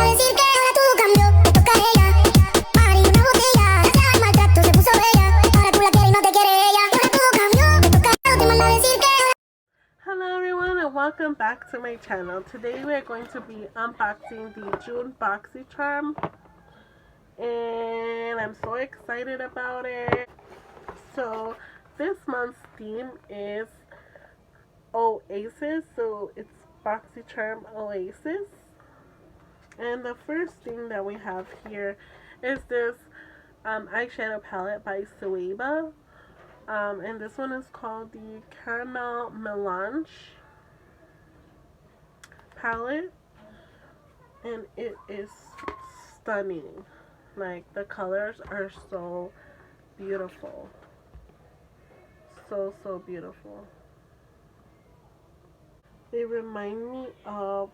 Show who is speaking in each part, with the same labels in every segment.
Speaker 1: Hello everyone and welcome back to my channel. Today we are going to be unboxing the June Boxycharm and I'm so excited about it. So this month's theme is Oasis, so it's Boxycharm Oasis. And the first thing that we have here is this eyeshadow palette by Sueba. And this one is called the Caramel Melange palette, and it is stunning. Like, the colors are so beautiful, so beautiful. They remind me of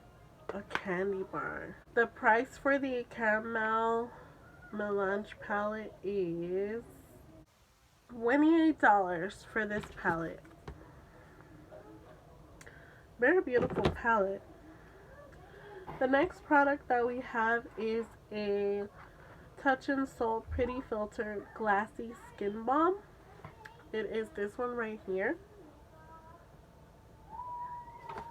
Speaker 1: a candy bar. The price for the Caramel Melange palette is $28 for this palette. Very beautiful palette. The next product that we have is a Touch and Soul Pretty Filter Glassy Skin Balm. It is this one right here.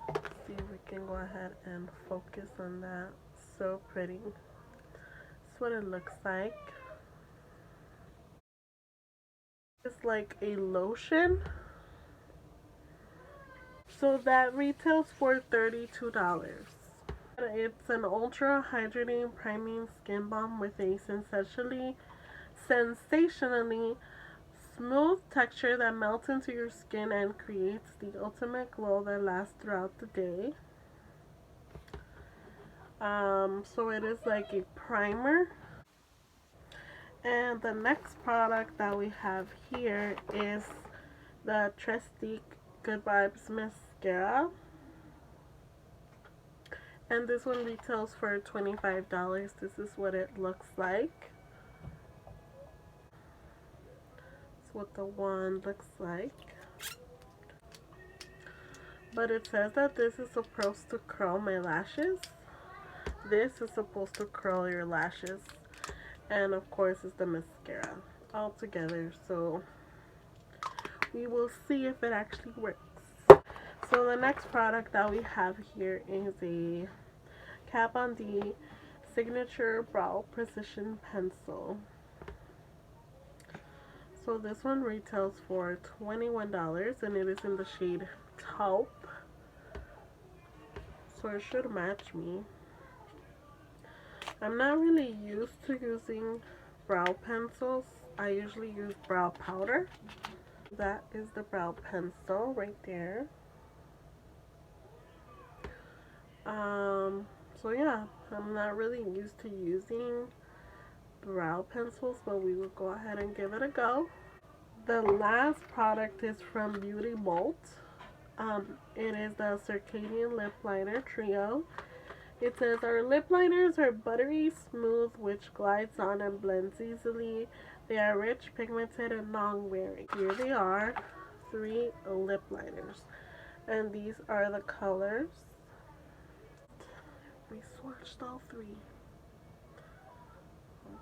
Speaker 1: Let's see if we can go ahead and focus on that. So pretty. That's what it looks like. It's like a lotion. So that retails for $32. It's an ultra hydrating priming skin balm with a sensationally smooth texture that melts into your skin and creates the ultimate glow that lasts throughout the day. So it is like a primer. And the next product that we have here is the Trestique Good Vibes Mascara. And this one retails for $25. This is what it looks like. That's what the wand looks like. But it says that this is supposed to curl my lashes. This is supposed to curl your lashes. And of course it's the mascara all together. So we will see if it actually works. So the next product that we have here is a Kat Von D Signature Brow Precision Pencil. So this one retails for $21 and it is in the shade Taupe. So it should match me. I'm not really used to using brow pencils. I usually use brow powder. That is the brow pencil right there. So yeah, I'm not really used to using brow pencils, but we will go ahead and give it a go. The last product is from Beauty Bolt. It is the Circadian Lip Liner Trio. It says, our lip liners are buttery smooth, which glides on and blends easily. They are rich, pigmented, and long-wearing. Here they are, 3 lip liners. And these are the colors. We swatched all 3.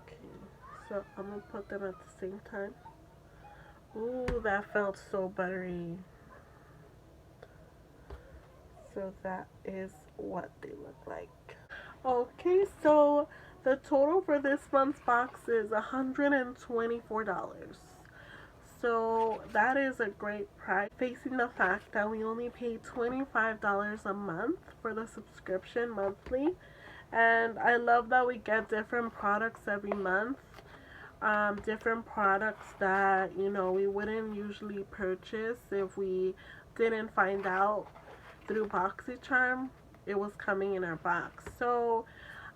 Speaker 1: Okay, so I'm going to put them at the same time. Ooh, that felt so buttery. So that is what they look like. Okay, so the total for this month's box is $124. So that is a great price, facing the fact that we only pay $25 a month for the subscription monthly. And I love that we get different products every month. Different products that, you know, we wouldn't usually purchase if we didn't find out through Boxycharm it was coming in our box. So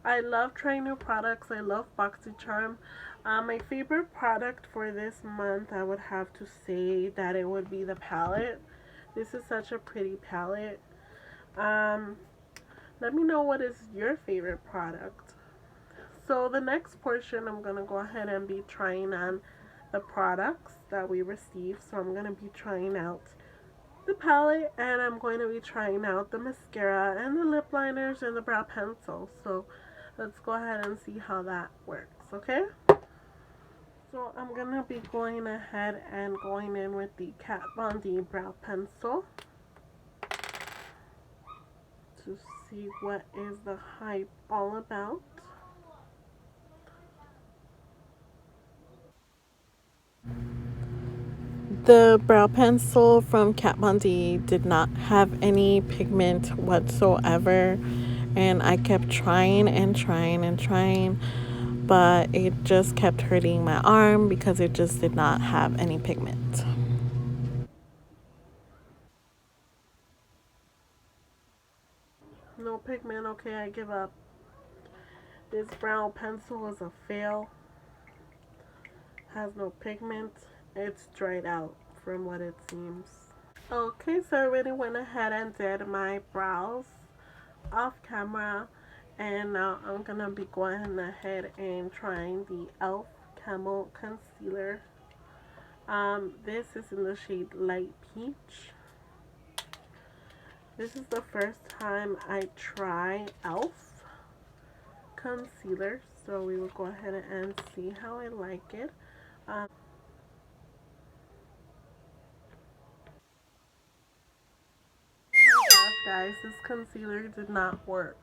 Speaker 1: I love trying new products. I love Boxycharm. My favorite product for this month, I would have to say that it would be the palette. This is such a pretty palette. Let me know what is your favorite product. So the next portion, I'm going to go ahead and be trying on the products that we received. So I'm going to be trying out the palette, and I'm going to be trying out the mascara and the lip liners and the brow pencil. So let's go ahead and see how that works, okay? So I'm gonna be going ahead and going in with the Kat Von D brow pencil to see what is the hype all about. The brow pencil from Kat Von D did not have any pigment whatsoever, and I kept trying and trying and trying, but it just kept hurting my arm because it just did not have any pigment. No pigment, okay, I give up. This brow pencil is a fail. Has no pigment. It's dried out from what it seems. Okay, so I already went ahead and did my brows off camera, and now I'm gonna be going ahead and trying the e.l.f. Camo Concealer. This is in the shade Light Peach. This is the first time I try e.l.f. concealer, so we will go ahead and see how I like it. Oh my gosh, guys, this concealer did not work.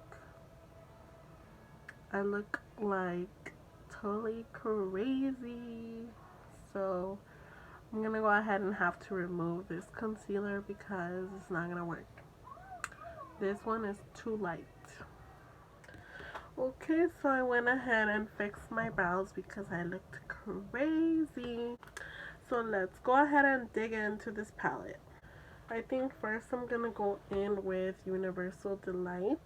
Speaker 1: I look like totally crazy. So I'm gonna go ahead and have to remove this concealer because it's not gonna work. This one is too light. Okay, so I went ahead and fixed my brows because I looked crazy. So let's go ahead and dig into this palette. I think first I'm gonna go in with Universal Delight.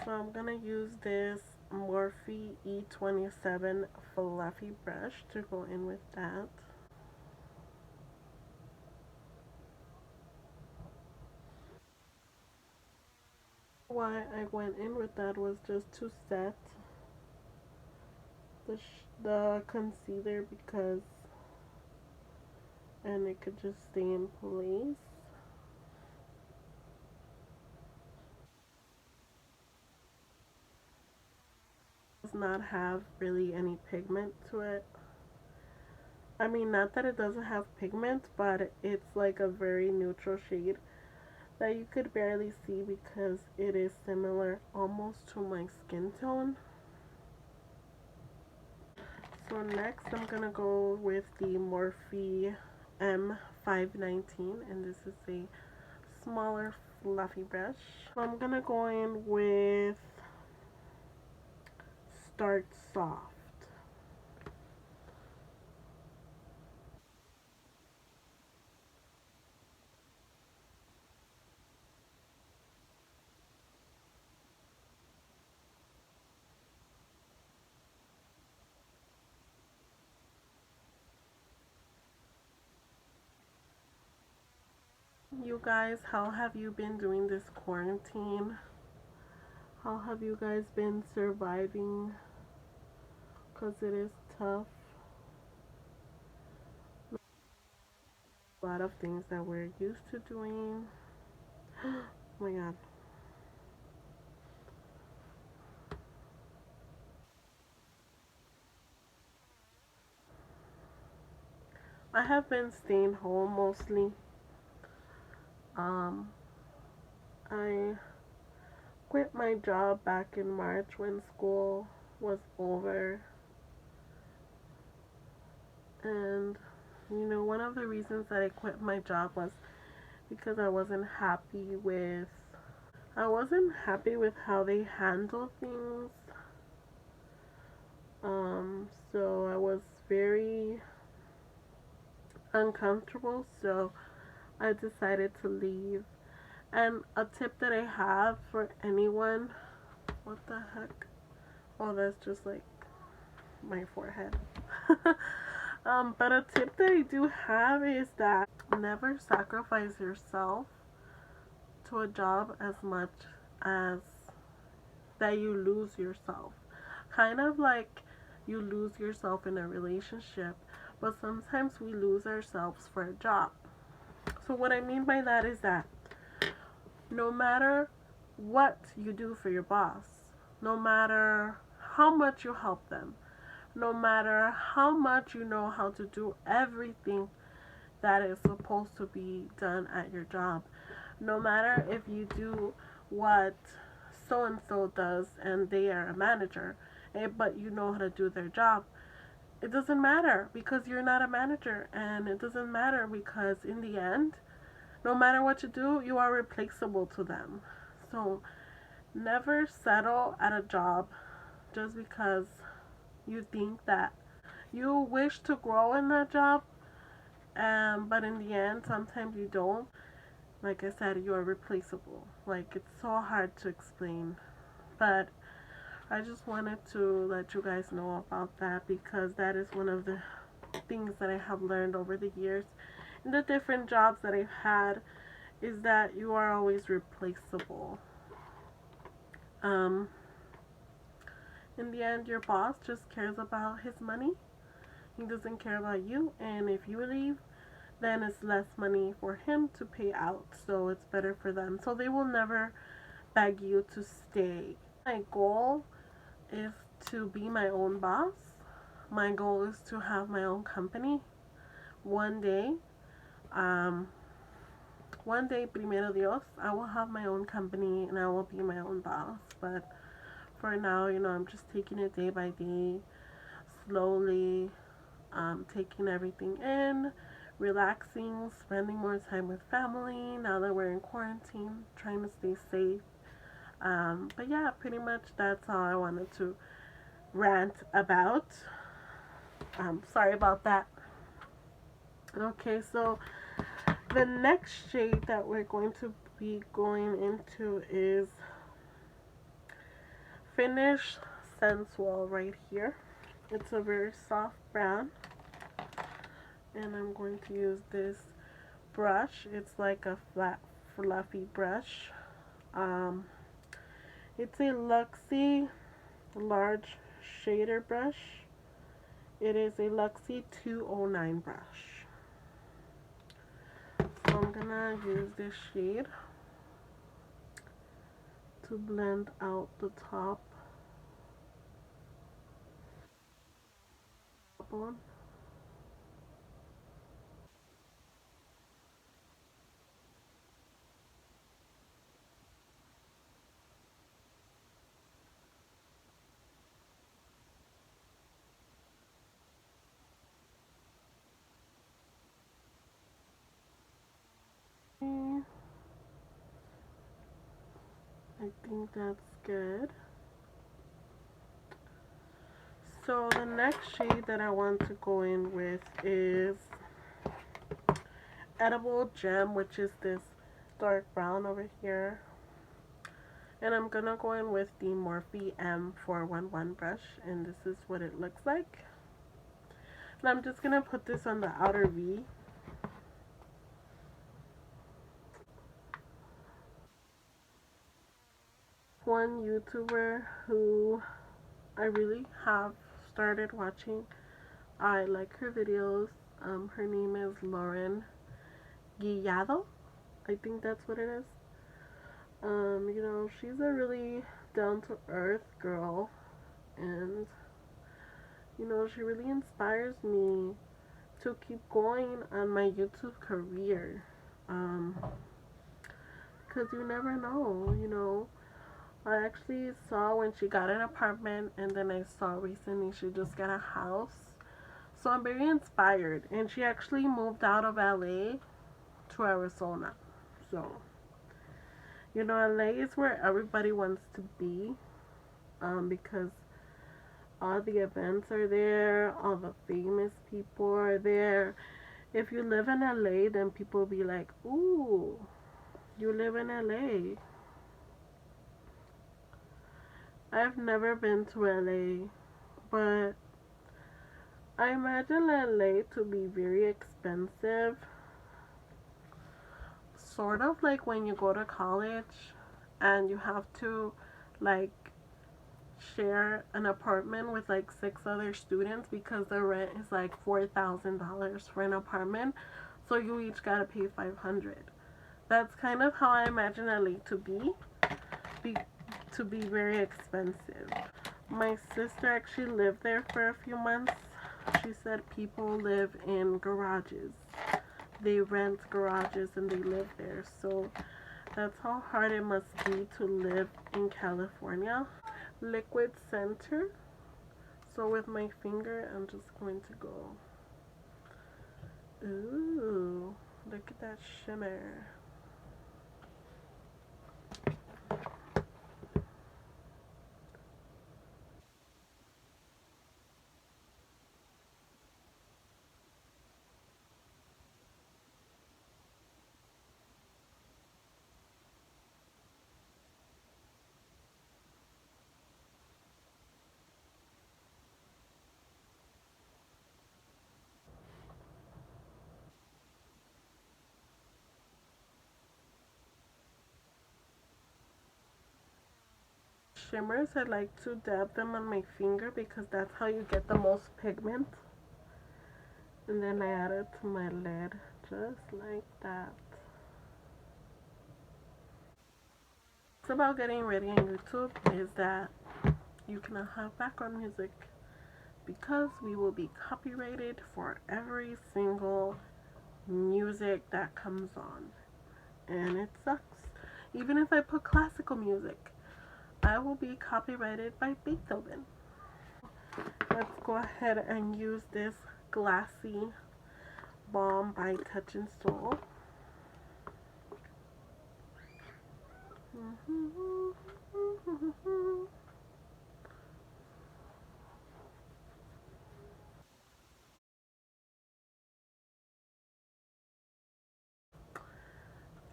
Speaker 1: So I'm gonna use this Morphe E27 fluffy brush to go in with that. Why I went in with that was just to set the concealer because, and it could just stay in place. Does not have really any pigment to it. I mean, not that it doesn't have pigment, but it's like a very neutral shade that you could barely see because it is similar almost to my skin tone. So next I'm gonna go with the Morphe M519, and this is a smaller fluffy brush. So I'm gonna go in with Start Soft. You guys, how have you been doing this quarantine? How have you guys been surviving? Because it is tough. A lot of things that we're used to doing. Oh my god. I have been staying home mostly. Um, I quit my job back in March when school was over. And, you know, one of the reasons that I quit my job was because I wasn't happy with how they handle things. So I was very uncomfortable, so I decided to leave. And a tip that I have for anyone, what the heck? Oh, that's just like my forehead. But a tip that I do have is that never sacrifice yourself to a job as much as that you lose yourself. Kind of like you lose yourself in a relationship, but sometimes we lose ourselves for a job. So what I mean by that is that No matter what you do for your boss, no matter how much you help them, no matter how much you know how to do everything that is supposed to be done at your job, no matter if you do what so and so does and they are a manager, but you know how to do their job, it doesn't matter because you're not a manager, and it doesn't matter because in the end, no matter what you do, you are replaceable to them. So never settle at a job just because you think that you wish to grow in that job, but in the end, sometimes you don't. Like I said, you are replaceable. Like, it's so hard to explain. But I just wanted to let you guys know about that because that is one of the things that I have learned over the years in the different jobs that I've had, is that you are always replaceable. Um, in the end, your boss just cares about his money. He doesn't care about you, and if you leave, then it's less money for him to pay out, so it's better for them. So they will never beg you to stay. My goal is to be my own boss. My goal is to have my own company. One day, um, primero Dios, I will have my own company and I will be my own boss. But for now, I'm just taking it day by day, slowly, taking everything in, relaxing, spending more time with family now that we're in quarantine, trying to stay safe. But yeah, pretty much that's all I wanted to rant about. Sorry about that. Okay, so the next shade that we're going to be going into is Finish Sensual right here. It's a very soft brown, and I'm going to use this brush. It's like a flat, fluffy brush. Um, it's a Luxie large shader brush. It is a Luxie 209 brush. So I'm gonna use this shade to blend out the top one. Okay, I think that's good. So the next shade that I want to go in with is Edible Gem, which is this dark brown over here. And I'm gonna go in with the Morphe M411 brush, and this is what it looks like. And I'm just gonna put this on the outer V. One YouTuber who I really have started watching. I like her videos. Her name is Lauren Guillado. I think that's what it is. She's a really down to earth girl, and she really inspires me to keep going on my YouTube career. Because you never know. I actually saw when she got an apartment, and then I saw recently she just got a house. So I'm very inspired. And she actually moved out of LA to Arizona. So, LA is where everybody wants to be, because all the events are there, all the famous people are there. If you live in LA, then people will be like, ooh, you live in LA. I've never been to LA, but I imagine LA to be very expensive. Sort of like when you go to college and you have to, like, share an apartment with like 6 other students because the rent is like $4,000 for an apartment. So you each gotta pay $500. That's kind of how I imagine LA be to be very expensive. My sister actually lived there for a few months. She said people live in garages. They rent garages and they live there. So that's how hard it must be to live in California. Liquid center. So with my finger, I'm just going to go. Ooh, look at that shimmer. Shimmers, I like to dab them on my finger because that's how you get the most pigment. And then I add it to my lid, just like that. What's about getting ready on YouTube is that you cannot have background music because we will be copyrighted for every single music that comes on. And it sucks. Even if I put classical music, I will be copyrighted by Beethoven. Let's go ahead and use this glassy balm by Touch and Soul.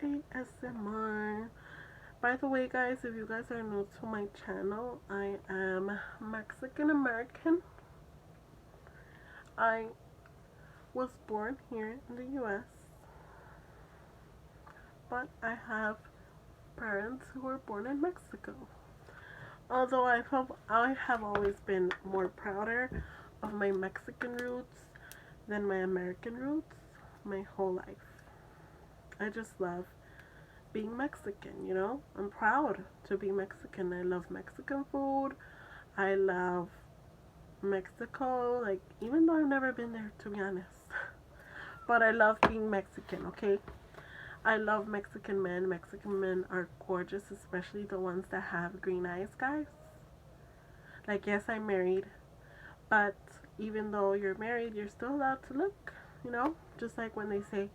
Speaker 1: ASMR. By the way, guys, if you guys are new to my channel, I am Mexican American. I was born here in the US, but I have parents who were born in Mexico. Although I have always been more prouder of my Mexican roots than my American roots my whole life. I just love being Mexican, you know? I'm proud to be Mexican. I love Mexican food. I love Mexico, like, even though I've never been there, to be honest. But I love being Mexican, okay? I love Mexican men. Mexican men are gorgeous, especially the ones that have green eyes, guys. Like, yes, I'm married, but even though you're married, you're still allowed to look, you know? Just like when they say,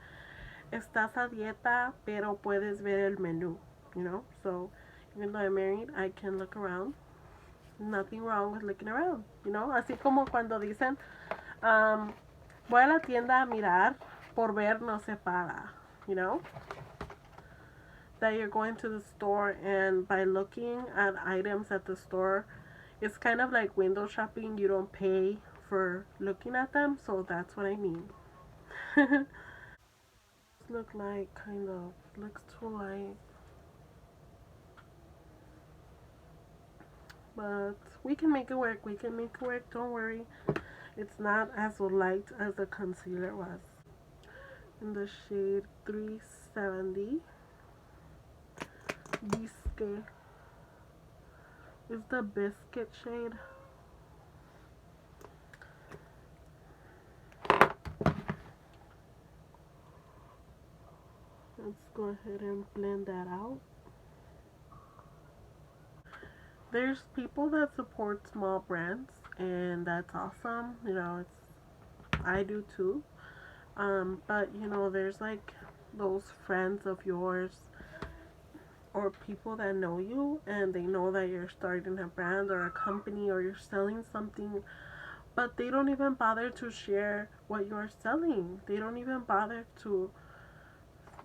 Speaker 1: estás a dieta, pero puedes ver el menú, you know? So, even though I'm married, I can look around. Nothing wrong with looking around, you know? Así como cuando dicen, voy a la tienda a mirar, por ver no se paga, you know? That you're going to the store and by looking at items at the store, it's kind of like window shopping. You don't pay for looking at them, so that's what I mean. Look like kind of looks too light, but we can make it work. We can make it work. Don't worry. It's not as light as the concealer was. In the shade 370, Bisque is the biscuit shade. Let's go ahead and blend that out. There's people that support small brands, and that's awesome. You know, I do too. But you know, there's like those friends of yours or people that know you, and they know that you're starting a brand or a company or you're selling something, but they don't even bother to share what you're selling. They don't even bother to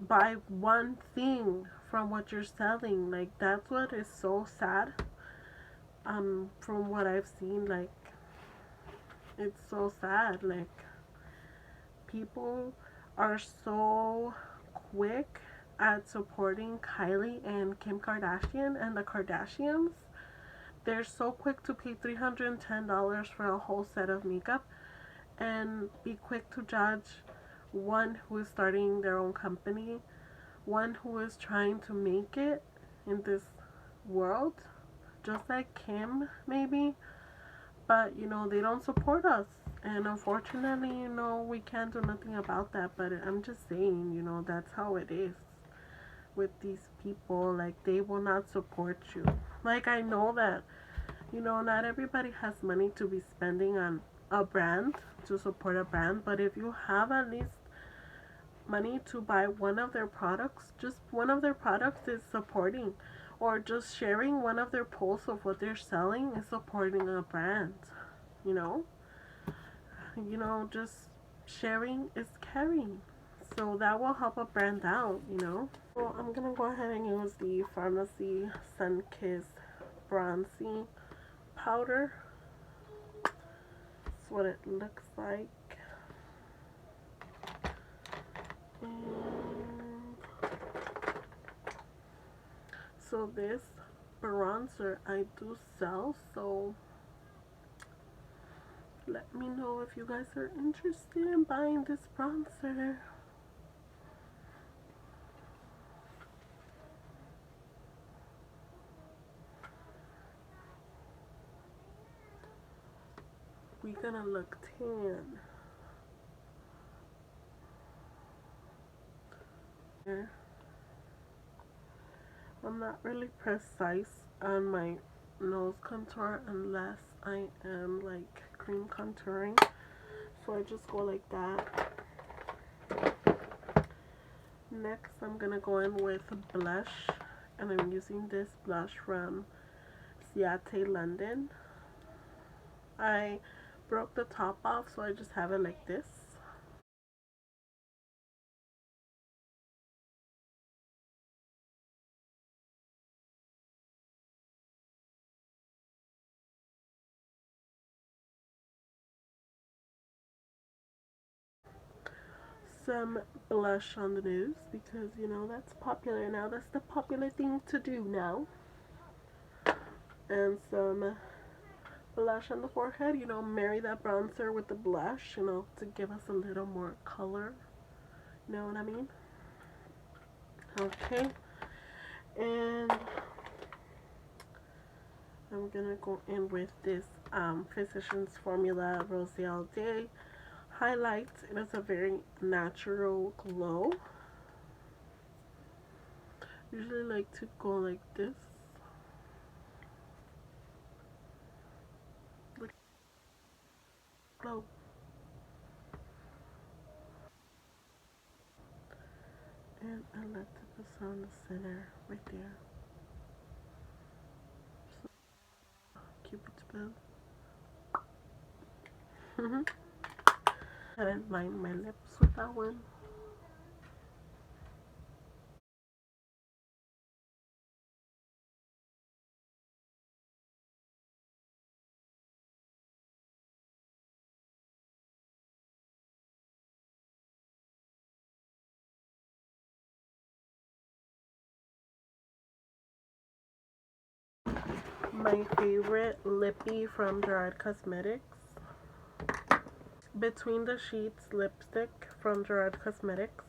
Speaker 1: buy one thing from what you're selling. Like, that's what is so sad. From what I've seen, like, it's so sad. Like, people are so quick at supporting Kylie and Kim Kardashian and the Kardashians. They're so quick to pay $310 for a whole set of makeup and be quick to judge one who is starting their own company one who is trying to make it in this world, just like Kim, maybe. But, you know, they don't support us. And unfortunately, you know, we can't do nothing about that. But I'm just saying, you know, that's how it is with these people. Like, they will not support you. Like, I know that, you know, not everybody has money to be spending on a brand, to support a brand. But if you have at least money to buy one of their products, just one of their products is supporting, or just sharing one of their posts of what they're selling is supporting a brand. You know, just sharing is caring, so that will help a brand out. So I'm gonna go ahead and use the Pharmacy Sun Kiss Bronzy powder. That's what it looks like. And so this bronzer I do sell, so let me know if you guys are interested in buying this bronzer. We're gonna look tan. Here. I'm not really precise on my nose contour unless I am like cream contouring. So I just go like that. Next, I'm gonna go in with blush, and I'm using this blush from Ciate London. I broke the top off, so I just have it like this. Some blush on the nose because, you know, that's popular now. That's the popular thing to do now. And some blush on the forehead. You know, marry that bronzer with the blush, you know, to give us a little more color. You know what I mean? Okay. And I'm gonna go in with this Physicians Formula Rose All Day highlight. It is a very natural glow. Usually like to go like this. Like glow. And I like to put some on the center right there. So, Cupid's bow. I didn't line my lips with that one. My favorite lippy from Gerard Cosmetics. Between the Sheets lipstick from Gerard Cosmetics.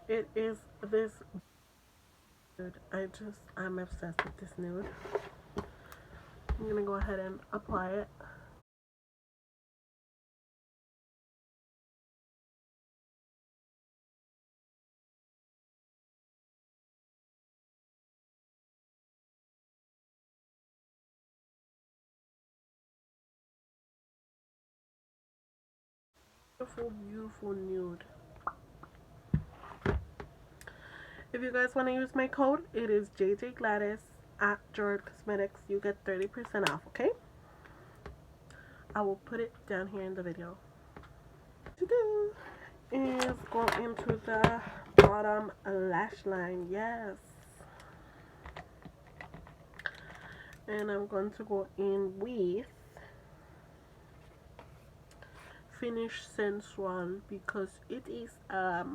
Speaker 1: It is this nude. I'm obsessed with this nude. I'm gonna go ahead and apply it. Beautiful, beautiful nude. If you guys want to use my code, it is JJGLADIS at Gerard Cosmetics. You get 30% off, okay? I will put it down here in the video. To do is go into the bottom lash line. Yes. And I'm going to go in with Finish Sensual because it is a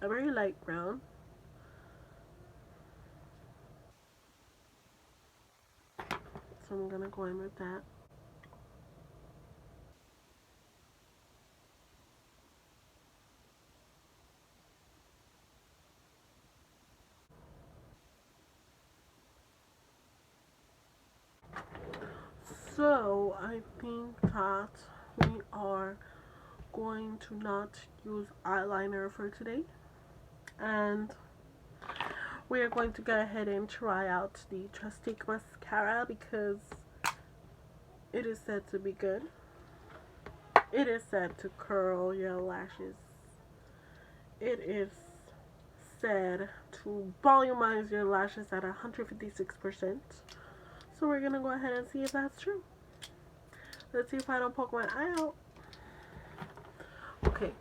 Speaker 1: very light brown. So I'm gonna go in with that. So I think that we are going to not use eyeliner for today, and we are going to go ahead and try out the Trustique mascara because it is said to be good. It is said to curl your lashes. It is said to volumize your lashes at 156%. So we're gonna go ahead and see if that's true. Let's see if I don't poke my eye out. Okay.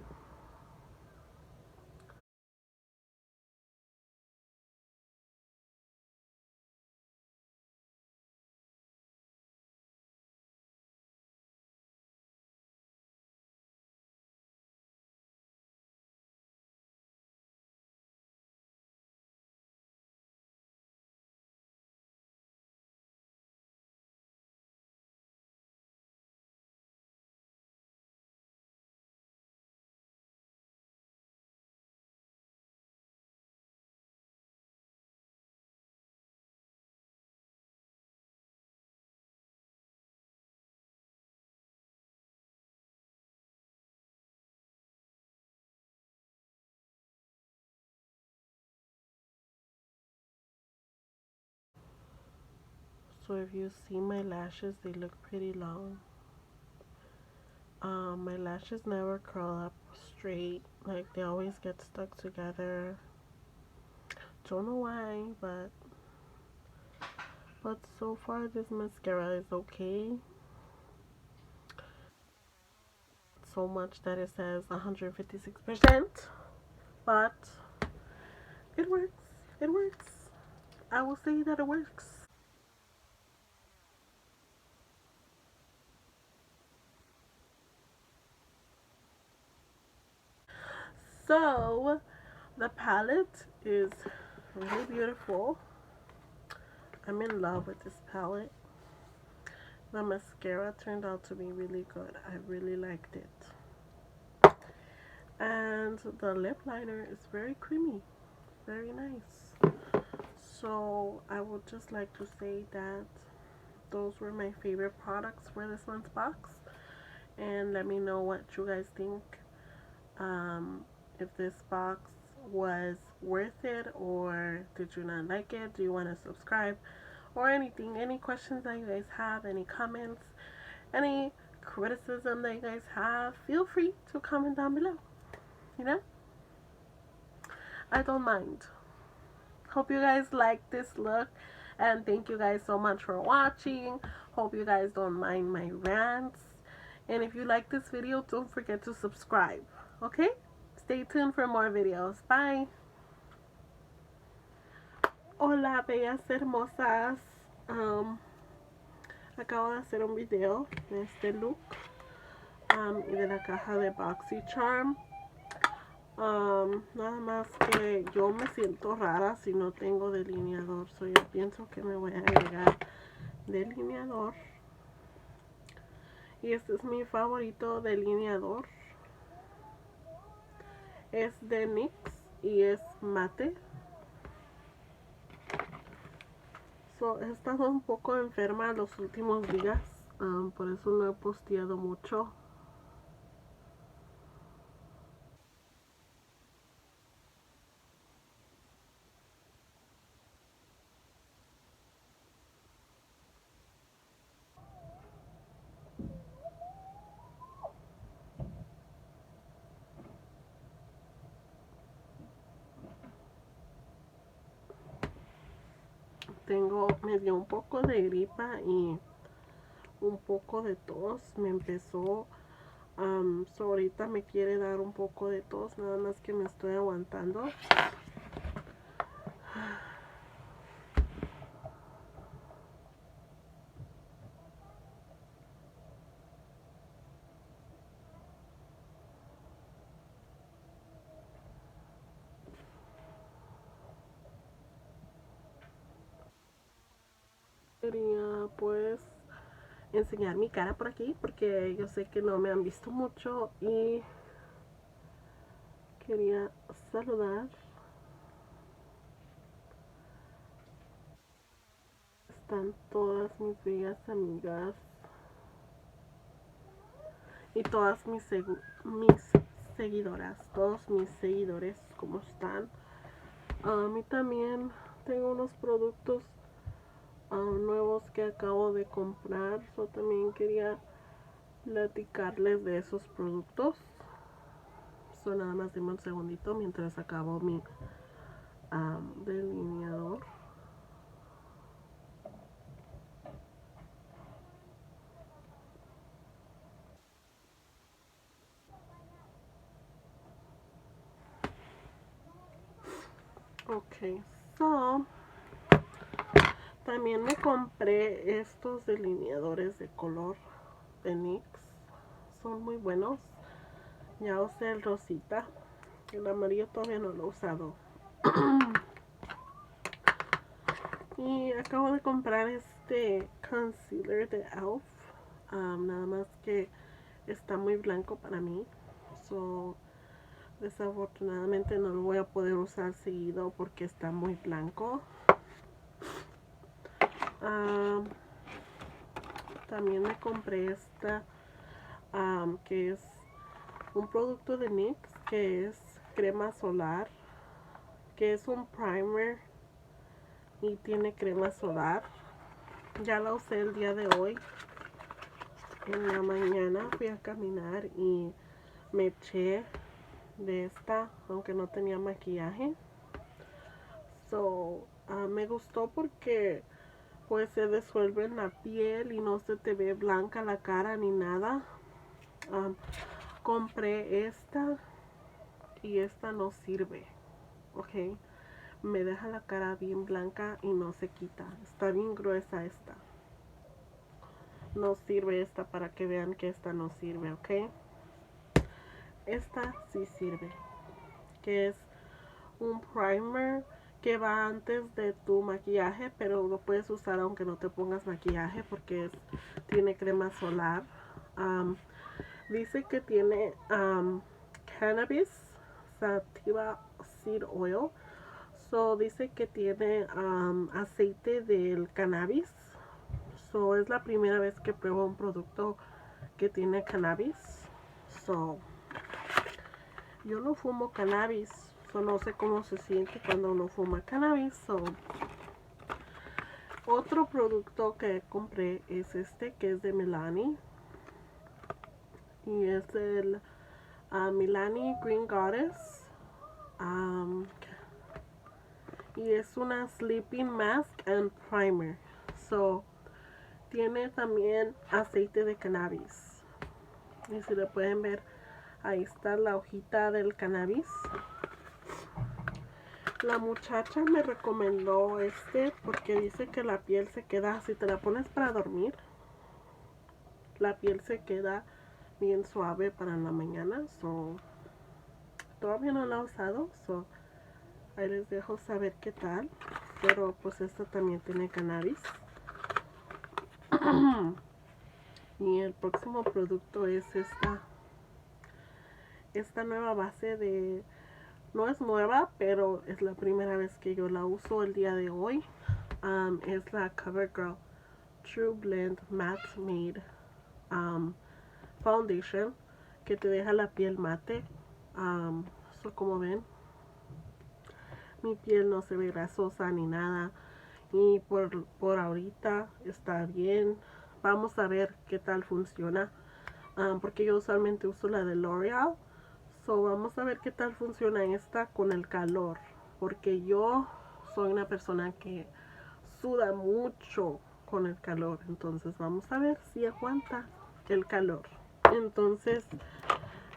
Speaker 1: So if you see my lashes, they look pretty long. My lashes never curl up straight. Like they always get stuck together. Don't know why, but so far this mascara is okay. So much that it says 156%, but it works. It works. I will say that it works. So the palette is really beautiful. I'm in love with this palette. The mascara turned out to be really good. I really liked it. And the lip liner is very creamy. Very nice. So I would just like to say that those were my favorite products for this month's box. And let me know what you guys think. If this box was worth it or did you not like it? Do you want to subscribe or anything? Any questions that you guys have? Any comments? Any criticism that you guys have? Feel free to comment down below. You know? I don't mind. Hope you guys like this look, and thank you guys so much for watching. Hope you guys don't mind my rants, and if you like this video, don't forget to subscribe. Okay, stay tuned for more videos. Bye. Hola bellas hermosas. Acabo de hacer un video de este look y de la caja de Boxycharm. Nada más que yo me siento rara si no tengo delineador. So yo pienso que me voy a agregar delineador. Y este es mi favorito delineador. Es de NYX y es mate. So, he estado un poco enferma los últimos días. Por eso no he posteado mucho. Me dio un poco de gripa y un poco de tos. Me empezó, so ahorita me quiere dar un poco de tos, nada más que me estoy aguantando. Quería pues enseñar mi cara por aquí porque yo sé que no me han visto mucho y quería saludar. Están todas mis bellas amigas y todas mis seguidoras, todos mis seguidores, ¿cómo están? A mí también tengo unos productos nuevos que acabo de comprar. Yo también quería platicarles de esos productos. Nada más dime un segundito mientras acabo mi delineador. Ok, so también me compré estos delineadores de color de NYX. Son muy buenos. Ya usé el rosita. El amarillo todavía no lo he usado. Y acabo de comprar este concealer de ELF. Nada más que está muy blanco para mí. So, desafortunadamente no lo voy a poder usar seguido porque está muy blanco. También me compré esta que es un producto de NYX, que es crema solar, que es un primer y tiene crema solar. Ya la usé el día de hoy. En la mañana fui a caminar y me eché de esta, aunque no tenía maquillaje. Me gustó porque pues se disuelve en la piel y no se te ve blanca la cara ni nada. Compré esta y esta no sirve, ok. Me deja la cara bien blanca y no se quita. Está bien gruesa esta. No sirve esta, para que vean que esta no sirve, ok. Esta sí sirve, que es un primer que va antes de tu maquillaje, pero lo puedes usar aunque no te pongas maquillaje porque tiene crema solar. Dice que tiene cannabis sativa seed oil. Dice que tiene aceite del cannabis. Es la primera vez que pruebo un producto que tiene cannabis. Yo no fumo cannabis. No sé cómo se siente cuando uno fuma cannabis. Otro producto que compré es este, que es de Milani. Y es el Milani Green Goddess. Y es una sleeping mask and primer. Tiene también aceite de cannabis. Y si le pueden ver, ahí está la hojita del cannabis. La muchacha me recomendó este porque dice que la piel se queda, si te la pones para dormir, la piel se queda bien suave para la mañana. Todavía no la he usado. Ahí les dejo saber qué tal. Pero pues esta también tiene cannabis. Y el próximo producto es esta nueva base de... No es nueva, pero es la primera vez que yo la uso el día de hoy. Es la CoverGirl True Blend Matte Made Foundation, que te deja la piel mate. Como ven, mi piel no se ve grasosa ni nada. Y por ahorita está bien. Vamos a ver qué tal funciona. Porque yo usualmente uso la de L'Oreal. Vamos a ver qué tal funciona esta con el calor. Porque yo soy una persona que suda mucho con el calor. Entonces vamos a ver si aguanta el calor. Entonces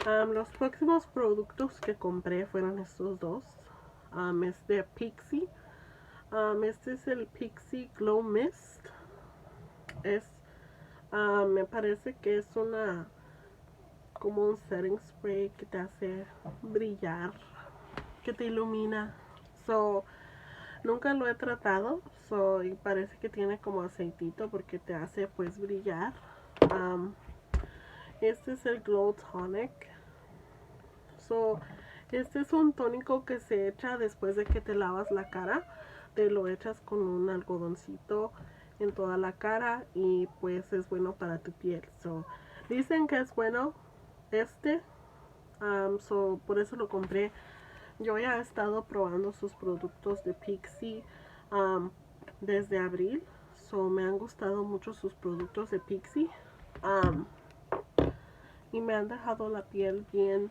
Speaker 1: los próximos productos que compré fueron estos dos. Es de Pixie. Este es el Pixie Glow Mist. Me parece que es como un setting spray que te hace brillar, que te ilumina. Nunca lo he tratado. Y parece que tiene como aceitito porque te hace pues brillar. Este es el Glow Tonic. Este es un tónico que se echa después de que te lavas la cara. Te lo echas con un algodoncito en toda la cara y pues es bueno para tu piel. Dicen que es bueno este. Por eso lo compré. Yo ya he estado probando sus productos de Pixie desde abril. Me han gustado mucho sus productos de Pixie. Y me han dejado la piel bien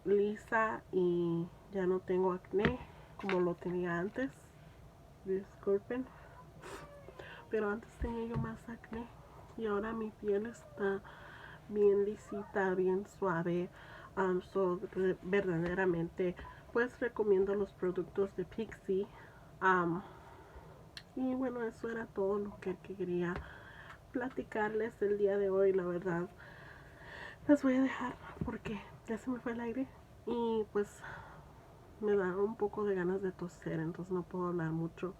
Speaker 1: lisa y ya no tengo acné como lo tenía antes. Disculpen. Pero antes tenía yo más acné y ahora mi piel está bien lisita, bien suave. Verdaderamente pues recomiendo los productos de Pixie. Y bueno, eso era todo lo que quería platicarles el día de hoy. La verdad las voy a dejar porque ya se me fue el aire y pues me da un poco de ganas de toser, entonces no puedo hablar mucho.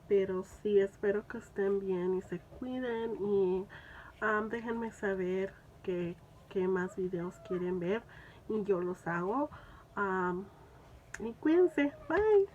Speaker 1: Pero sí, espero que estén bien y se cuiden y déjenme saber qué más videos quieren ver y yo los hago. Y cuídense, bye.